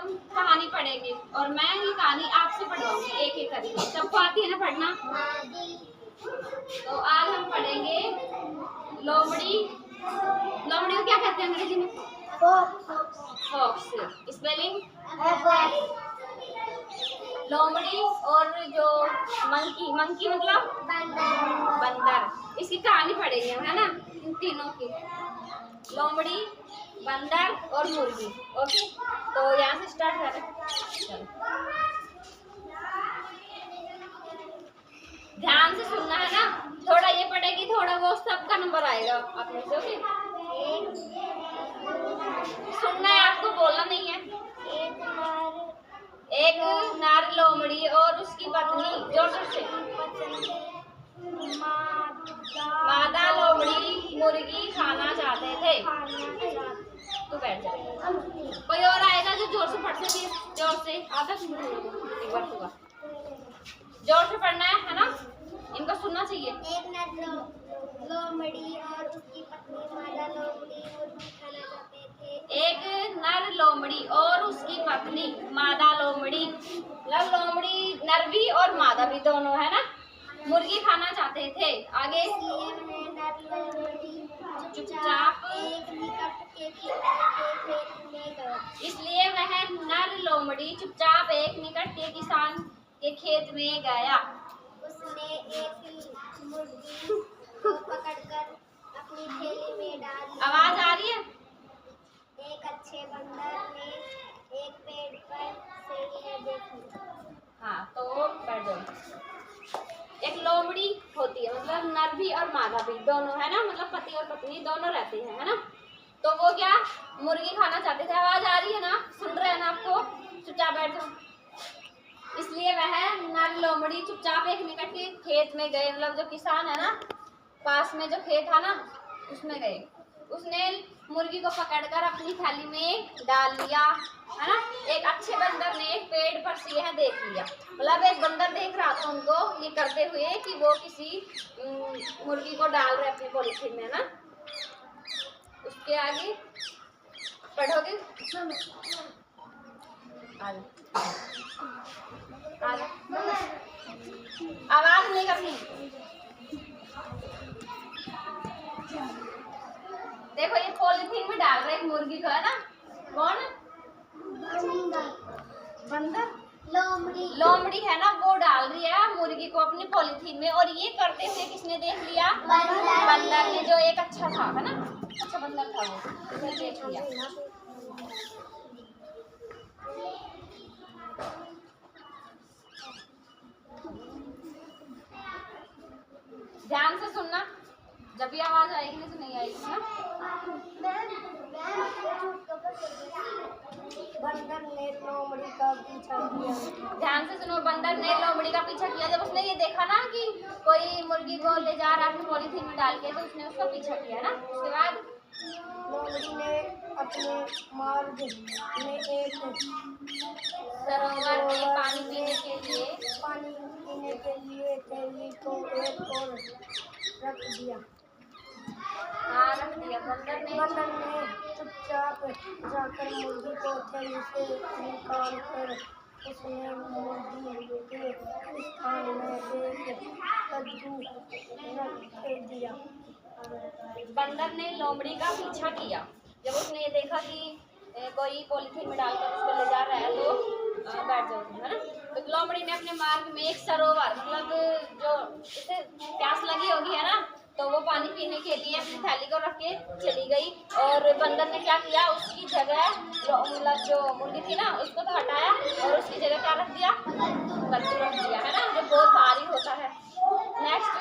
हम कहानी पढ़ेंगे और मैं ये कहानी आपसे पढ़वाऊंगी एक एक करके। सबको आती है ना पढ़ना? तो आज हम पढ़ेंगे लोमड़ी। लोमड़ी को क्या कहते हैं अंग्रेजी में? फॉक्स। स्पेलिंग लोमड़ी। और जो मंकी, मंकी मतलब बंदर। इसकी कहानी पढ़ेंगे हम, है ना? इन तीनों की, लोमड़ी, बंदर और मुर्गी। ओके, तो यहाँ से स्टार्ट करें। ध्यान से सुनना है ना, थोड़ा ये पढ़ेगी, थोड़ा वो, सबका नंबर आएगा आप में से। ओके, सुनना है आपको, बोलना नहीं है। एक नर लोमड़ी और उसकी पत्नी, जोर जोर से। मादा लोमड़ी मुर्गी खाना चाहते थे। तू बैठ जा। कोई और आएगा जो जोर से पढ़ सके? जोर से आता सुन, एक बार होगा, जोर से पढ़ना है ना? इनको सुनना चाहिए। एक नर लोमड़ी और उसकी पत्नी मादा लोमड़ी मुर्गी खाना चाहते थे। एक नर लोमड़ी और उसकी पत्नी मादा लोमड़ी, मतलब लोमड़ी नर भी और मादा भी दोनों, है ना? मुर्गी खाना चाहते थे। आगे, इसलिए वह नर लोमड़ी चुपचाप एक निकट के किसान के खेत में गया। उसने एक मुर्गी को पकड़कर अपनी थैली में डाल दिया। आवाज आ रही है? एक अच्छे बंदर ने एक पेड़ पर से यह देख लिया। हाँ, तो बैठ जाओ। एक लोमड़ी होती है, मतलब नर भी और मादा भी दोनों, है ना? मतलब पति और पत्नी दोनों रहते हैं, है ना? तो वो क्या मुर्गी खाना चाहते थे। आवाज आ रही है ना? सुन रहे हैं ना आपको? चुपचाप बैठ जाओ। इसलिए वह नर लोमड़ी चुपचाप एक निकट के खेत में गए, मतलब जो किसान है ना, पास में जो खेत था ना, उसमें गए। उसने मुर्गी को पकड़कर अपनी थाली में डाल लिया, है ना? एक अच्छे बंदर ने एक पेड़ पर से यह देख लिया, मतलब एक बंदर देख रहा था उनको ये करते हुए कि वो किसी मुर्गी को डाल रहे अपनी पॉलीथीन में, ना? उसके आगे पढ़ोगे? आवाज नहीं करनी। देखो, ये पॉलीथीन में डाल रहे एक मुर्गी को, है ना? कौन? बंदर। लोमड़ी है ना, वो डाल रही है मुर्गी को अपनी पॉलीथीन में। और ये करते हुए किसने देख लिया? बंदर ने, जो एक अच्छा था, है ना? अच्छा बंदर था वो, उसने देख लिया। ध्यान से सुनना, जब भी आवाज आएगी नहीं तो नहीं आएगी ना। बंदर ने लोमड़ी का पीछा किया। ध्यान से सुनो, बंदर ने लोमड़ी का पीछा किया। जब उसने ये देखा ना कि कोई मुर्गी को ले जा रहा है पॉलीथीन में डाल के, तो उसने उसका पीछा किया ना। उसके बाद लोमड़ी ने अपने मार्ग में एक सरोवर में पानी पीने के लिए थैली को एक और रख दिया। हाँ, रख दिया। बंदर ने चुपचाप जाकर मुर्गी को थैली से निकाल कर उसने मुर्गी के स्थान में एक कद्दू रख दिया। बंदर ने लोमड़ी का पीछा किया। जब उसने ये देखा कि कोई पॉलीथीन में डालकर उसको ले जा रहा है, तो बैठ जाओ, है ना? तो लोमड़ी ने अपने मार्ग में एक सरोवर, मतलब जो इसे प्यास लगी होगी, है ना, तो वो पानी पीने के लिए अपनी थैली को रख के चली गई। और बंदर ने क्या किया? उसकी जगह मतलब जो मुर्गी थी ना, उसको तो हटाया और उसकी जगह क्या रख दिया? कद्दू रख दिया, है ना, जो बहुत भारी होता है। नेक्स्ट,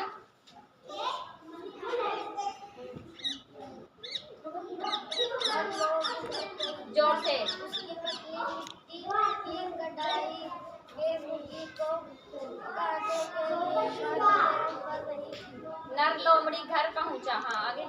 जोर से। नर लोमड़ी घर पहुंचा। हाँ, आगे।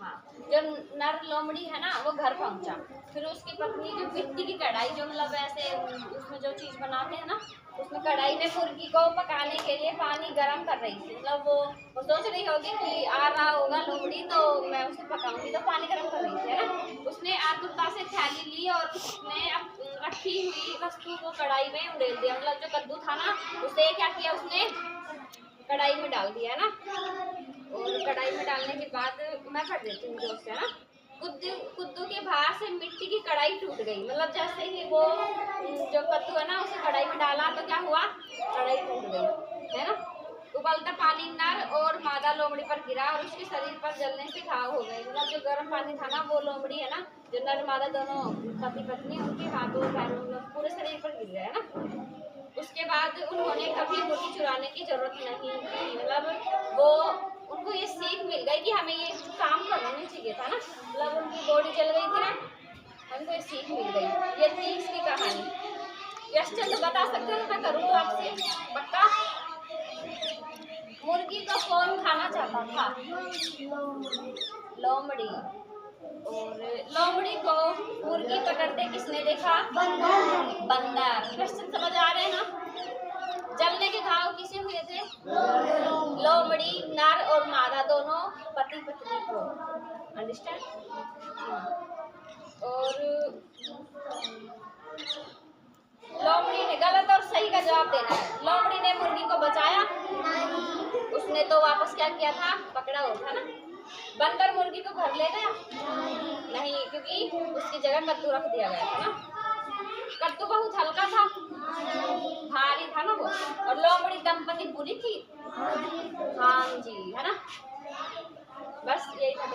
हाँ, जो नर लोमड़ी है ना, वो घर पहुंचा। फिर उसकी पत्नी जो मिट्टी की कढ़ाई, जो मतलब ऐसे उसमें जो चीज बनाते हैं ना, उसमें कढ़ाई में मुर्गी को पकाने के लिए पानी गर्म कर रही थी, मतलब वो सोच रही होगी कि आ रहा होगा लोमड़ी तो मैं उसे पकाऊंगी, तो पानी गर्म कर रही थी, है ना। उसने आतुरता से थैली ली और उसने रखी हुई वस्तु को कढ़ाई में उड़ेल दिया, मतलब जो कद्दू था ना उसे क्या किया उसने कढ़ाई में डाल दिया, है ना। और कढ़ाई में डालने के बाद मैं कर देती हूँ जोर से, है ना। कद्दू के बाहर से मिट्टी की कढ़ाई टूट गई, मतलब जैसे ही वो जो कद्दू है ना उसे कढ़ाई में डाला तो क्या हुआ, कढ़ाई टूट गई, है ना। उबलता पानी नर और मादा लोमड़ी पर गिरा और उसके शरीर पर जलने से घाव हो गए, मतलब जो गर्म पानी था ना वो लोमड़ी है ना, जो नर मादा दोनों पति पत्नी उनके हाथों पैरों मतलब पूरे शरीर पर गिर गया, है ना। उसके बाद उन्होंने कभी मुर्गी चुराने की जरूरत नहीं की, मतलब वो उनको ये सीख मिल गई कि हमें ये काम करना नहीं चाहिए था ना, मतलब उनकी बॉडी जल गई थी ना, हमको ये सीख मिल गई। ये थी इसकी कहानी। क्वेश्चन तो बता सकते हो, मैं करूँ आपसे पक्का। मुर्गी को कौन खाना चाहता था, लोमड़ी। और लोमड़ी को मुर्गी पकड़ते किसने देखा, बंदर। क्वेश्चन समझ आ रहे हैं ना। जलने के घाव किसे हुए थे, लोमड़ी, नर और मादा दोनों पति पत्नी को, अंडरस्टैंड। और लोमड़ी ने गलत और सही का जवाब देना है। लोमड़ी ने मुर्गी को बचाया, उसने तो वापस क्या किया था, पकड़ा हुआ था ना। बंदर मुर्गी को घर ले गया नहीं, क्योंकि उसकी जगह कद्दू रख दिया गया था ना। कद्दू बहुत हल्का था, भारी था ना वो। और लोमड़ी दंपति बुरी थी, हाँ जी, है ना। बस यही था।